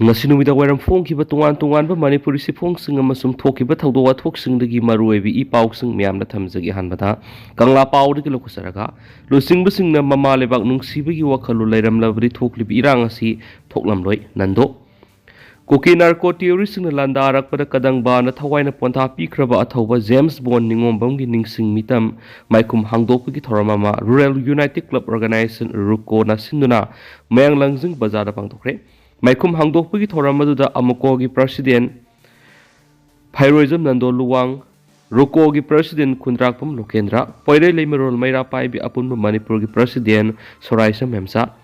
ngasi numida wairam phongkiba tongan manipuri siphongsing amasung thokiba thawdo wathoksingi maruebi I pausing miyamna thamjagi hanbada kangla pawdagi lokusaraga lusingbusinga mama lebak nungsibagi wakhalu leiramlabri thoklibi irang asi thoklamloi nando Koki narco theorising landa arakpada kadangba na thawaina pontha pikraba athauba James Bond ningombamgi ningsing mitam maikum hangdopagi thoramama Rural United Club Organization ruko na sinduna mayang langjing bazara pangtokre maikum hangdopagi thoramadu amukogi president Phairoism nando luwang ruko gi president kundrakpam lokendra poire leimerol maira paibi apunba manipur gi president soraisa memsa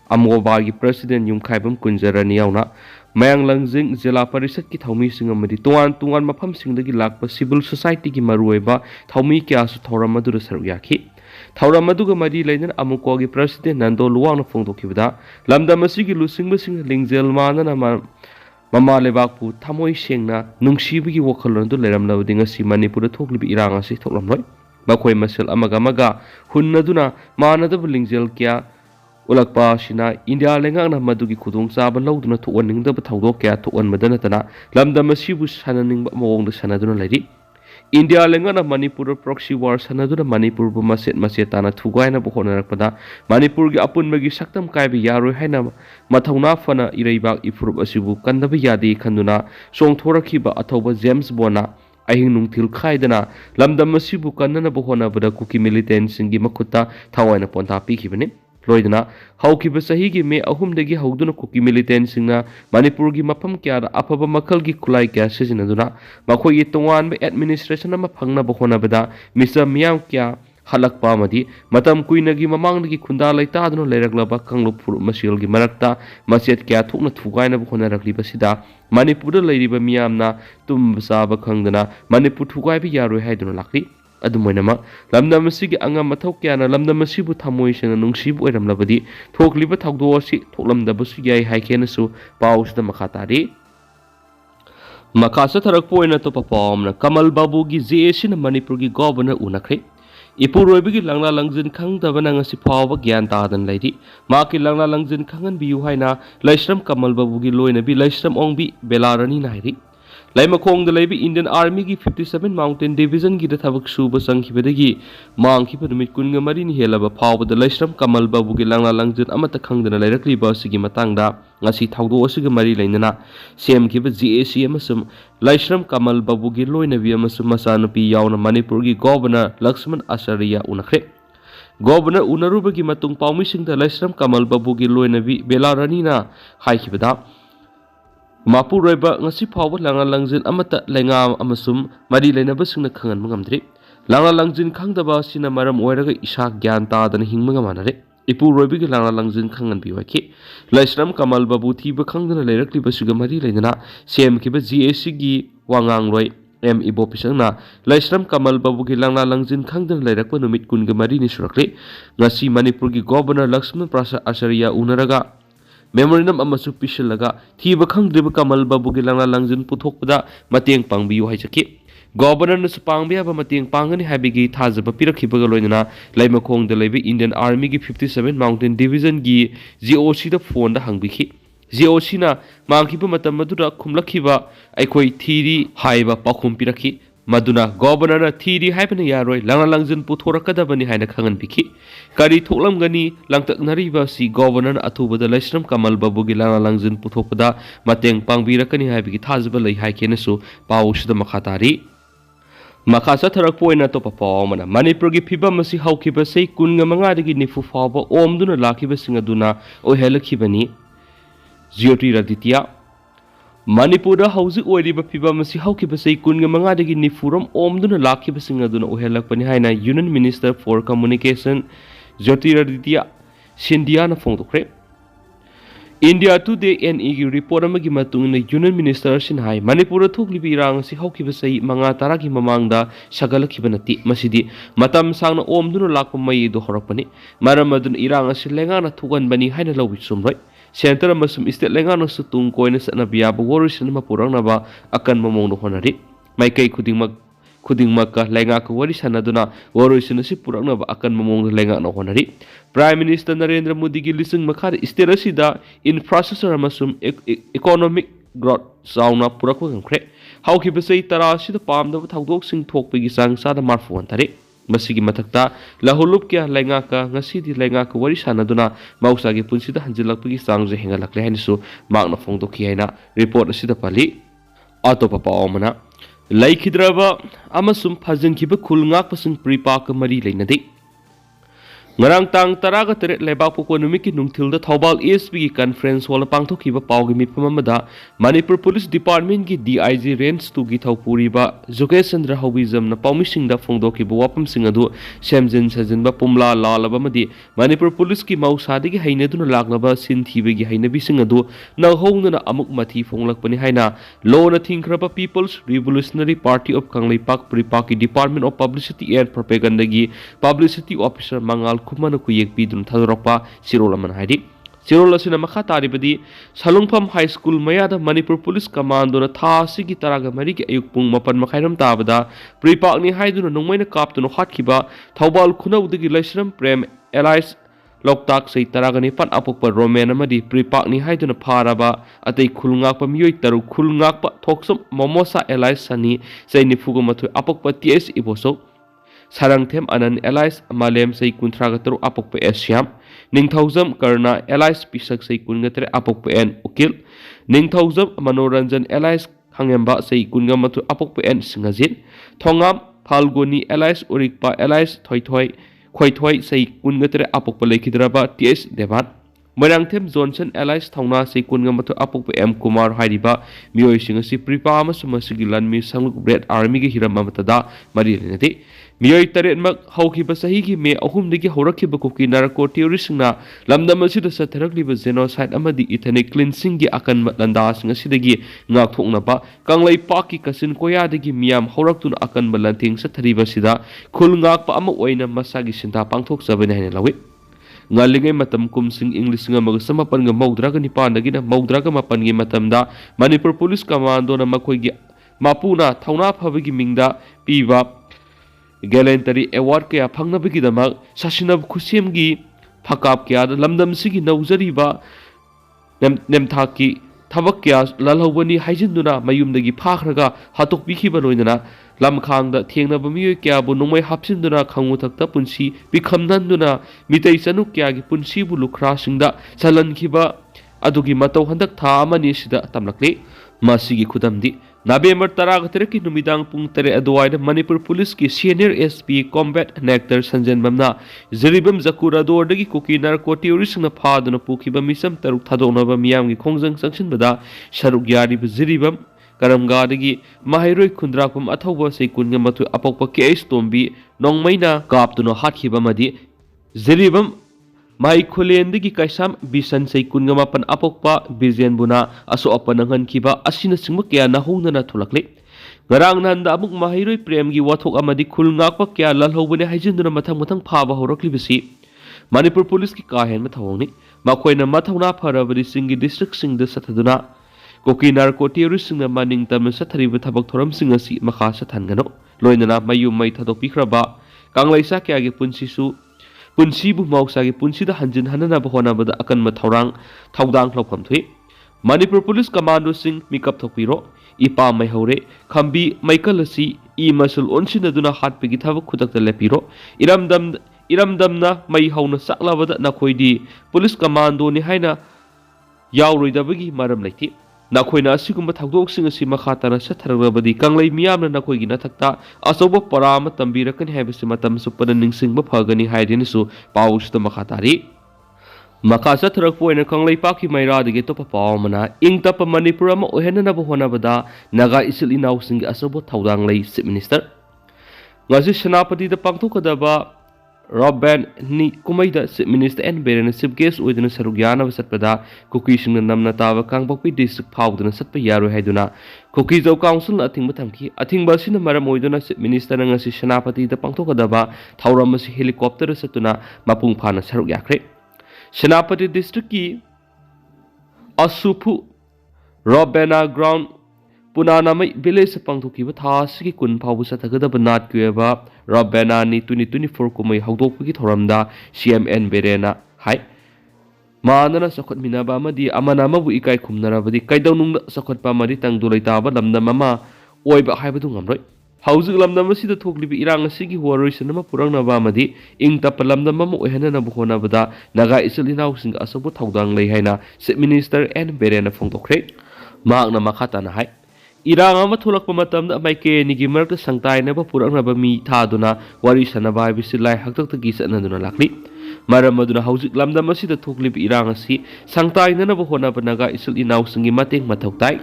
amoba gi president yumkhaibam kunjarani yauna mayang langjing jila parisat ki thaumi singamadi tuan mafam singdagi lakpa civil society ki marueba thaumi kya su thoramadu saryaki Thauramadu ga mari lainan amuko gi president nando luwang na phongdokibada lamdamasi gi lusingmasing lingjel manana mama lebakpu thamoi sengna nungsibagi wakhalondu leiramlawdi ngasi manipur thoklibi irang asi thoklamloi bakhoi masel amaga hunnaduna manadabu lingjel kya ulakpa sina India lengang na madugi khudong chaba lawduna thowaningda ba thawdo kya thowan madana tana lamdamasibu sananing ba mawongda sanaduna lairi India lengang na Manipur proxy war sanaduna Manipur bu masetana thugaina bu honarakpada Manipur gi apun magi saktam kaibi yaroi haina mathawna fana ireibak ifurub asibu kandaba yadi khanduna songthorakhiba athawba James Bona ahing nungthil khaidana lamdamasibu kannana bu honabada kuki militant singi makutta thawaina ponta pikhibani Loidana, haukiba sahigi me ahumdagi hauduna kuki militant singna Manipur gi mapam kya apaba makal gi kulai kya sizinaduna makhoi tongan be administration ama phangna bokhona bada misa miyam kya halakpa madi matam kuinagi mamangdagi khunda laita aduna leiraglaba kanglo phur masil gi marakta maset kya thukna thugaina bokhona rakli basida Manipur leiriba miyamna tumbasa ba khangdana Manipur thugai bi yaroi haiduna lakli adumoinama lamdamasigi anga mathau kyana lamdamasibu thamoisena nungsibu oiramlabadi thokliba thawdo asi thoklamdabasu yai haikenasu pausda makhatari makasa tharakpoina to papamna Kamal Babu gi JAC na Manipur gi governor unakhre Ipuroibigi langla langjin khangdabana ngasi phawa gyan tadan lairi maki langla langjin khangan biu haina laisram Kamal Babu gi loina bi laisram ongbi belarani nairi Laimakong the Labi Indian Army gi 57 Mountain Division gi thabak suba sangkhibadagi mangkhiba numit kunga marini helaba phawba the Laisram Kamal Babu gi langla langjin amata khangdana lairakli ba sigi matangda ngasi thawdo asiga mari lainana semkhiba JAC amasum Laisram Kamal Babu gi loinabi amasum masanupi yauna Manipur gi governor Lakshman Acharya unakhre governor unaruba gi matung pawmisingda Laisram Kamal Babu gi loinabi belarani na haikhibada Mapur Reba ngasi phawa langa langjin amata lenga amasum mari leinaba singna khangan mangamdri langa langjin khangdaba sina maram oiraga isa gyan ta dan hingma manare ipu roibi gi langa langjin khangan biwaki Laisram Kamal Babu thiba khangdana leirakli basiga mari leinana sem kiba JAC gi wangang roi M Ibo pisangna Laisram Kamal Babu gi langa langjin khangdana leirakpa numit kunga mari ni surakle ngasi Manipur gi governor Lakshman Prasad Acharya unaraga Memorandum amasu pisalaga thiba khangdriba Kamal Babu gi langla langjin puthokpada mateng pangbiyu haijaki governor na supangbiya ba mateng pangani habigi thajaba pirakhibaga loinana laimakhong da leibi Indian Army gi 57 Mountain Division gi GOC da phone da hangbikhi GOC na mangkhiba matam madura khumlakhiba aikhoi thiri haiba pakhum pirakhi Maduna governor na thiri haibana yaroi langla langjin puthorakadabani haina khangan bikhi kari thoklamgani langtaknariba si governor na athubada Laisram Kamal Babu gi langla langjin puthokpada mateng pangbirakani haibigi thajaba lei haikenasu pausida makhatari makasa tharakpoina to papawmana Manipur gi phibam asi haukiba sei kunga manga dagi nifu fawba omduna lakhiba singaduna ohelakibani Jyoti Raditya Manipur hausi oiriba phibam asi haukiba sei kunga manga dagi nifuram omduna lakhiba singaduna ohelakpani haina Union Minister for Communication Jyoti Raditya Scindia na phongdokre India Today NE report amagi matungna Union Minister sinhai Manipur thoklibi irang si haukiba sei manga taragi mamangda sagalakhiba nati masidi matam sangna omduna lakpa mai do horakpani maramadun irang asi lengana thuganbani haina lobi sumroi Center amasum state lengana su tungkoina satna biaba warisan mapurang naba akan mamong no honari maikai khudingmak khudingmaka laingak wari sanaduna waroisin asi puraknaba akan mamong laingak na honari Prime Minister Narendra Modi gi lising makha state asida infrastructure amasum economic growth sauna purakwa ngkhre hauki basai tara asida pamda thawdok sing thokpegi sang sada marfu antare masigi mathakta lahulup kya laingaka ngasidi laingaka wari sanaduna mausagi punsida hanjilakpegi sangje hengalakle hanisu magna phongdokhi haina report asida pali atopa paomana laikhidraba amasum phajinkhriba khulngak pasing pripak mari leinade ngarang tang taraga tere lebak poko numiki nungthilda thobal ASP gi conference hall pangthokhiba pawgi mipam amada Manipur Police Department gi DIG range 2 gi thawpuriba Jokesandra Hobizam na pawmisingda phongdokhiba wapam singadu semjin sajinba pumla lalaba madi Manipur Police ki mausadi gi hainaduna lagnaba sinthibe gi hainabi singadu nahongna amuk mathi phonglakpani haina law na thingkraba People's Revolutionary Party of Kanglaipak Pripaki Department of Publicity and Propaganda gi publicity officer mangal kumana ku yekpi dun thadorokpa sirol aman haidi sirol asina makha taribadi salungpham high school mayada Manipur Police Commando na thasi gi taraga mari gi ayuk pung mapan makhairam tabada pripak ni haiduna nongmaina kaptuno hatkhiba thobal khunaudagi laisram prem allies loktak sei taraga ni pan apokpa roman amadi pripak ni haiduna pharaba atei khulngakpa miyoi taru khulngakpa thoksom momosa allies sani sei ni fugo mathu apokpa ts iboso Sarangthem anan allies malem sei kuntragatur apokpa asyam ningthaujam karna allies pisak sei kungatre apokpa en ukil ningthaujam manoranjan allies khangemba sei kungamatu apokpa en singajin thongam phalgoni allies urikpa allies khoithoi sei kungatre apokpa lekhidraba ts devat Marangthem Johnson allies thongna sei kungamatu apokpa m kumar hairiba miyoi singasi pripa amasumasi lanmi sangluk red army gi hiram amatada mari lenati miyoi taretmak haukiba sahi me ahumdagi horakhiba kuki narco terroristna lamdam asida satharakliba genocide amadi ethnic cleansing gi akan matlanda singasidagi ngakthoknaba kanglai paki kasin koyadagi miyam horaktun akan balanting sathariba sida khulngakpa ama oina masagi sinta pangthok sabane haina lawi ngalingai matam kumsing English nga magsamapan nga maudraga ni pandagi na maudraga mapan gi matamda Manipur Police Commando na makoigi mapuna thauna phabagi mingda piba Gallantry Award kaya phangnabagi damak sasinab khusemgi phakap kya lamdam sigi naujariba nemthaki thabak kya lalhawani haijinduna mayumdagi phakhraga hatokbikhiba loinana lamkhangda thengnaba miyoi kya bu nongmai hapsinduna khangu thakta punsi bikhamnanduna mitei chanu kya gi punsi bu lukhra singda chalankhiba adugi matau handak tha amani sida tamlakle masigi khudamdi November 13 ki numidang pung tere adwaida Manipur Police ki senior SP combat nectar Sanjan Bamna Zeribam Zakura dordagi kuki narco terrorist na phaduna pukhiba misam taruk thadonaba miyam gi khongjang sangshin bada sharuk yari Zeribam karamgadagi mahairoi khundrakum athauba sei kunga mathu apokpa case tombi nongmaina kaptuno hathiba madi Zeribam Mai khulendagi kaisam bisan sei kunga mapan apokpa bizen buna aso apanangan kiba asina singma kya nahongna na thulakle ngarang nanda amuk mahiroi prem gi wathok amadi khulngakpa kya lalhobune haijinduna mathang phaba horakli bisi Manipur Police ki kahen mathawngni makhoina mathawna pharabadi singi district singda sathaduna koki narco terrorist singna maning tam sathariba thabak thoram singasi makha sathangano loinana mayum mai thadok pikhraba kanglaisa kya gi punsisu punsibu mausagi punsida hanjin hanana bahona bada akan mathaurang thaudang hlopam thui Manipur Police Commando sing mikap thokpiro ipa mai hore khambi maikalasi I masul onsinaduna hatpigi thabak khudakta lepiro iramdamna mai hauna saklabada nakhoidi Police Commando ni haina yawroidabagi maram laiti nakhoina asigumba thagdoksing asi makhatana satharabadi kanglai miyamna nakhoigi nathakta asoba parama tambirakani haibasi matam supana ningsingba phagani haidinisu pawusta makhatari makasa tharakpoina kanglai paki mairadagi topa pawmana ingtapa Manipur ama ohenana bahonabada naga isil inausing asoba thaudang lei Chief Minister ngasi senapati da pangthokadaba Robben ni kumaida Chief Minister and Beren Chief Guest within Sarugyana Satpada cookies in the Namnatava Kangpopi district powder and Satpa Yaru Heduna cookies of council nothing but Tanki I think Basina Maramoiduna Chief Minister and Shanapati the Pangtokadaba Tauramas helicopter Satuna Mapung Pana Sarugyakre Shanapati district ki Asupu Robbena ground पुनानामई village पांथोखिबा थासिगी कुन फावबु सथगदब नाट क्वेबा रबेनानी 2024 कुमै हौदोकपगी थोरमदा CMN बेरेना हाय मानना सखत मिनाबा मदी अमना मबु इकाई खुमनराबदी कैदौनुंग सखतपा मदी तंगदु लैताबा लमदम अमा ओइबा हाइबदु ngamroi हौजिक लमदम असिदा थोकलिबि इरांग असिगी वरोइसनमा पुरंगनबा मदी इंग तप लमदम अमा ओइहनना बुहोनाबदा नागा इसल इनाउसिंग असबु थौदांग लै हाइना चीफ मिनिस्टर एन बेरेना फोंदोखरे मागना मखाताना हाय इरांग अमा थोलकपा मतमदा माइकेनिगी मरकत संगताइनबा पुरंगनबा मी थादुना वरि सनबा हाइबिसि लाइ हक्तक्तगी सनदुना लाखलि मरम अदुना हौजिक लमदम असिदा थोकलिबि इरांग असि संगताइननबा होनाबा नागा इसल इनाउसिंगी mateꯡ मथौ ताइ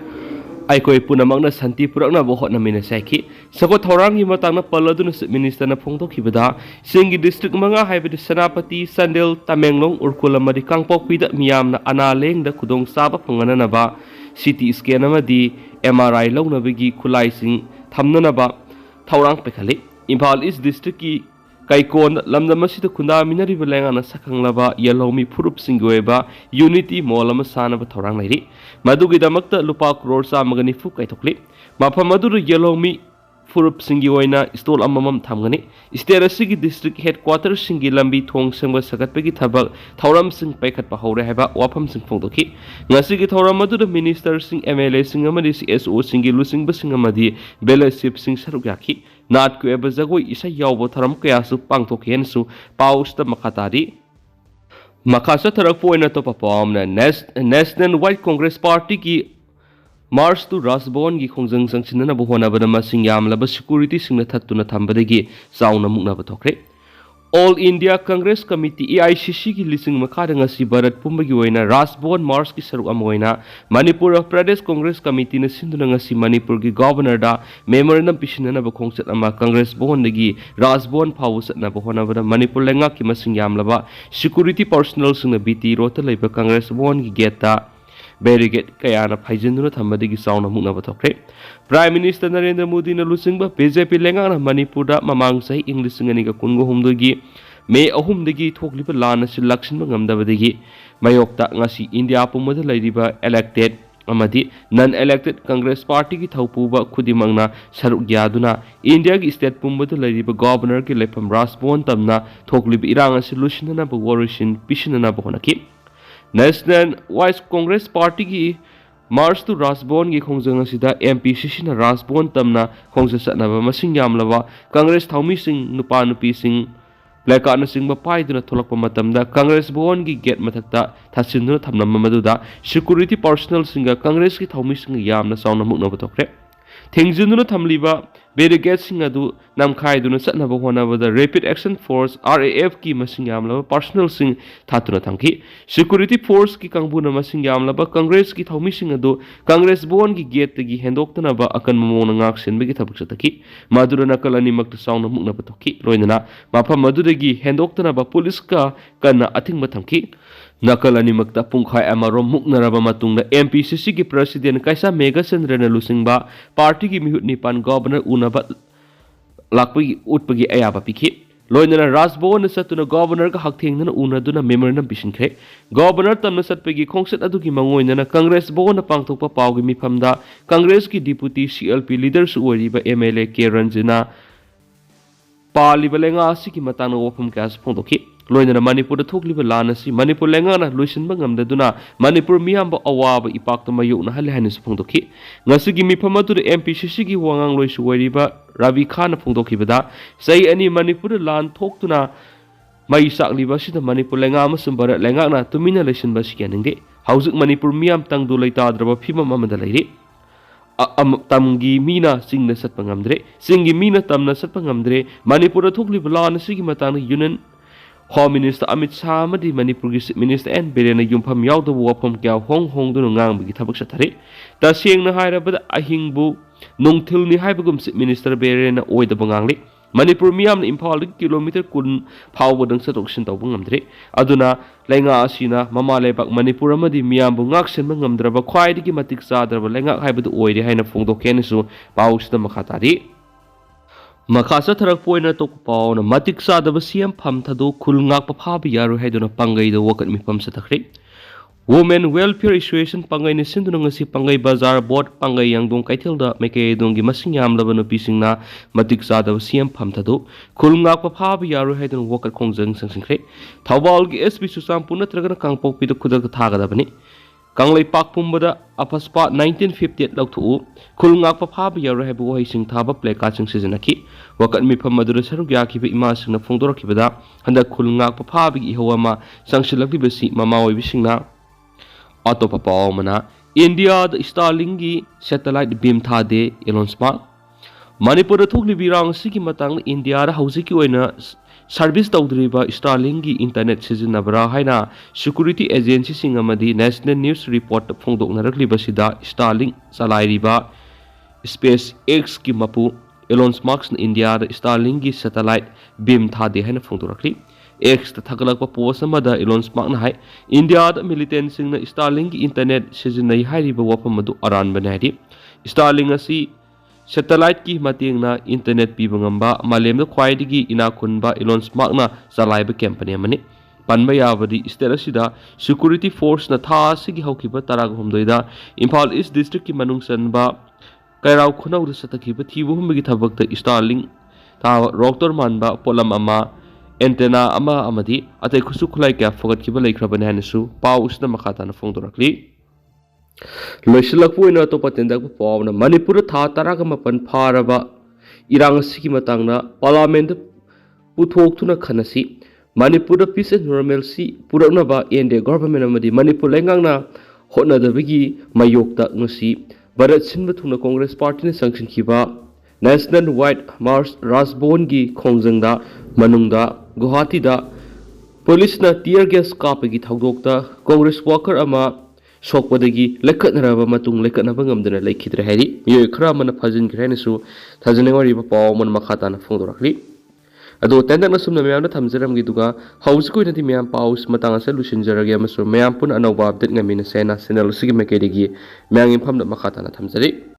आइकोई पुनमकना शांति पुरक्नबा होटनमिना साइखि सको थौरांगी मतंगना पलदुना चीफ मिनिस्टरना फोंदोखिबदा सिंगी डिस्ट्रिक्ट मंगा हाइबदि सनापति संदेल तमेंगलोंग उरकुल अमदि कांगपोकपिदा मियामना अनालेंगदा खुदोंग साबा फंगननबा सिटी स्कैन अमदि MRI लौनबगी खुलाइसिंग थमननबा थौरांग पेखलि इम्फाल ईस्ट डिस्ट्रिक्ट की Kaikon lamdam asida khunda minari belengana sakhanglaba yalomi furup singoeba unity molama sanaba thorang lairi madugi damakta lupa crore samagani fu kaithokli mafam adu yalomi furup singi oina stol amamam thamgani sterasigi district headquarters singi lambi thong sengba sagatpegi thabak thoram sing paikhat pa hore haba wafam sing phongdoki ngasigi thoram adu minister sing MLA sing amadi CSO singi lusing basing amadi belaship sing sarugaki नाट को एब जगोई इसा यावबो थरम कयासु पांगथोखेनसु पाउस्ता मखातारी मखासा थरक पोइना तो पपामना national white Congress party की march to Raj Bhavan की खोंजंग संगसिनना बहोनाबना मसिंग यामलाब सिक्योरिटी सिंगना थत्तुना थंबदगी चाउना मुकनाब थोखरे all India Congress committee AICC की लिसिंग मखादंगसी भारत पुंबगी ओइना राजभवन मार्च की सरुक अमोइना मणिपुर प्रदेश कांग्रेस कमिटी ने सिंधुनंगसी मणिपुर की गवर्नर दा मेमोरेंडम पिसिनना बखोंगसत अमा कांग्रेस भवन दगी राजभवन फावसतना बहोनाबदा मणिपुर लेंगा की मसिंग यामलाबा सिक्योरिटी पर्सनल सिंगना बीटी रोत लेबा कांग्रेस भवन की गेटा बैरिगेट कयाना फाइजिन्दुना थम्बदगी साउना मुकनाब थोखरे प्राइम मिनिस्टर नरेंद्र मोदी ने लुसिंगबा BJP लेंगाना मणिपुरदा ममांग सही इंग्लिश सिंगनिगा कुनगो हुमदगी मे अहुमदगी थोकलिबा लान असि लक्षिनबा ngamdabadagi mayokta ngasi इंडिया पुमदा लैरिबा इलेक्टेड अमदी नन इलेक्टेड कांग्रेस पार्टी की थौपुबा खुदिमंगना सरुक यादुना इंडिया की स्टेट पुमदा लैरिबा गवर्नर की लेफम राजभवन तमना थोकलिबा इरांग असि लुसिनना बवरिसिन पिसिनना बहोनकी नेशनल वाइट कांग्रेस पार्टी की मार्च टू राजभवन की खोंजंग असिदा MPCC ना राजभवन तमना खोंज सतनबा मसिंग यामलबा कांग्रेस थौमी सिंह नुपा नुपी सिंह प्लेकार्ड सिंह पाइदुना थोलकपा मतमदा कांग्रेस भवन की गेट मथक्ता थासिन्दुना थमनम मदुदा सिक्योरिटी पर्सनल सिंह कांग्रेस की थौमी सिंह यामना साउना मुकनाब थोखरे थेंगजिन्दुना थमलिबा बैरिगेड सिंह अदु नमखाइदुना सतनबा होनाबदा रैपिड एक्शन फोर्स RAF की मसिंग यामलबा पर्सनल सिंह थातुना थंखी सिक्योरिटी फोर्स की कांगबुना मसिंग यामलबा कांग्रेस की थौमी सिंह अदु कांग्रेस भवन की गेट तगी हेंदोक्तनबा अकन ममोना ngak senbegi thabuk sataki madura nakal ani mak sauna mukna batokki loinana mafam madudagi heंदोक्तनबा पुलिस का kana athingba thangki nakal ani makta pungkhai amarom muknaraba matungda MPCC की प्रेसिडेंट काइसा मेघचंद्रन लुसिंगबा पार्टी की मिहुत निपान गवर्नर उनबा लाकपगी उत्पगी अयाबा पिखि लोइनना राजभवन सतुना गवर्नर का हकथेंगना उनदुना memorandum पिसिनख्रे governor तमना सतपगी खोंगसत अदुगी मंगोइनना कांग्रेस भवन पांगथोकपा पावगी मिफमदा कांग्रेस की deputy CLP leaders ओरिबा MLA के रंजना पालिबा लेंगा असि की मताना वफम कास फोंदोखि लोइनना मणिपुर थोकलिबा लानसी मणिपुर लेंगाना लुइसिनबा ngamdaduna मणिपुर मियामबा अवाबा इपाक्ता मायोना हले हानिस फोंदोखि ngasi मिफम अदु MPCC की वांगांग लोइसु ओरिबा रवि खान फोंदोखिबदा सही अनि मणिपुर लान थोक्तुना मई साकलिबा सिदा मणिपुर लेंगा अमसुम भारत लेंगाना तुमिना लेसिनबा सिकेनिंगे हौजिक मणिपुर मियाम तंगदु लैताद्रबा फिमम अमदा लैरि तमगी मीना सिंगना सतपा ngamdre सिंगी मीना तमना सतपा ngamdre मणिपुर थोकलिबा लान सिगी मताना union home minister Amit Shah मदी मणिपुर की मिनिस्टर एन बेरेना युमफम यावदब वफम क्या होंग होंगदुना ngangbगी थबक सथरे तसेंगना हायरबदा अहिंगबु नोंथिलनि हायबगुम मिनिस्टर बेरेना ओइदब nganगले मणिपुर मियाम इम्फाल किलोमीटर कुन फावबदंग सतोक्सिन तौब ngamdre aduna lenga asina mama lebak Manipur अमदी मियामबु ngaksenba ngamdraba ख्वाइदगी मतिक चाद्रबा lenga हायबदु ओइरे हायना फोंदोकेनसु पाउसदा मखातारी मखासा थरक पोइना तो पाउना मतिक चादब CM फम थदो खुल ngak पफाब यारु हायदुना पंगैदो वकत मिफम सतखरे Women Welfare Association pangai ni sinduna ngasi pangai bazar board pangai yangdong kaithilda mekedonggi masing yamlaba nupisingna matik chadaba siam phamthadu khulngak pa phaba yaru haidun wokat khongjang sangsingkhre thawbal gi SB Susam punatragana kangpok pidu khudak thagadabani kanglai pak pumbada apaspa 1958 lauthu khulngak pa phaba yaru haibu wahising thaba pleka ching sijanaki wakat mifam madura saruk yakiba ima singna phongdorakibada handa khulngak pa phaba gi hawama sangsilakli basi mama oibisingna Auto Papa Mana India the Starlingi satellite beam thade Elon Musk Manipur thukli birang siki matang India da hausiki oina service tawdriba Starlingi internet sizinabra haina security agency singamadi national news report phongdoknarakli basida Starlink salairiba SpaceX ki mapu Elon Musk India da Starlingi satellite beam thade haina phongdorakli X the thagalakpa post amada Elon Musk na hai India da militant singna Starlink internet sizinai hairiba wafam adu aran banari Starlink asi satellite ki matengna internet pibangamba malem da khwaidigi ina khunba Elon Musk na salaiba company amani panba yabadi state security force na tha sigi haukiba tarag homdoida Imphal East district ki manung sanba kairau khunau da satakhiba thibu humgi thabakta Starlink ta rotor manba polam ama antenna ama amadi atai khusu khulai kya fogat kiba laikhrabane hanasu pausna makhatana phongdorakli loisilakpu ina to patendak pawna manipur tha taraga mapan pharaba irang siki matangna parliament puthok thuna khanasi manipur peace and normalcy purakna ba ende government amadi manipur lengangna hotna dabigi mayokta ngasi bharat sinba thuna congress party na sanction kiba national white march rasbon gi khongjangda manungda Guwahati da police na tear gas kapagi thawdokta congress worker ama sokpadagi lekhatnaraba matung lekhatnaba ngamdana laikhidre hairi miyoi khara mana Phajinkhre su thajanengwari ba paw man makhata na phongdorakli ado tendak na sumna meyam na thamjaram gi duga house ko inati meyam paus matanga se lusinjarage amasu meyam pun anoba update ngamina sena channel sigi mekedigi meyang infam na makhata na thamjari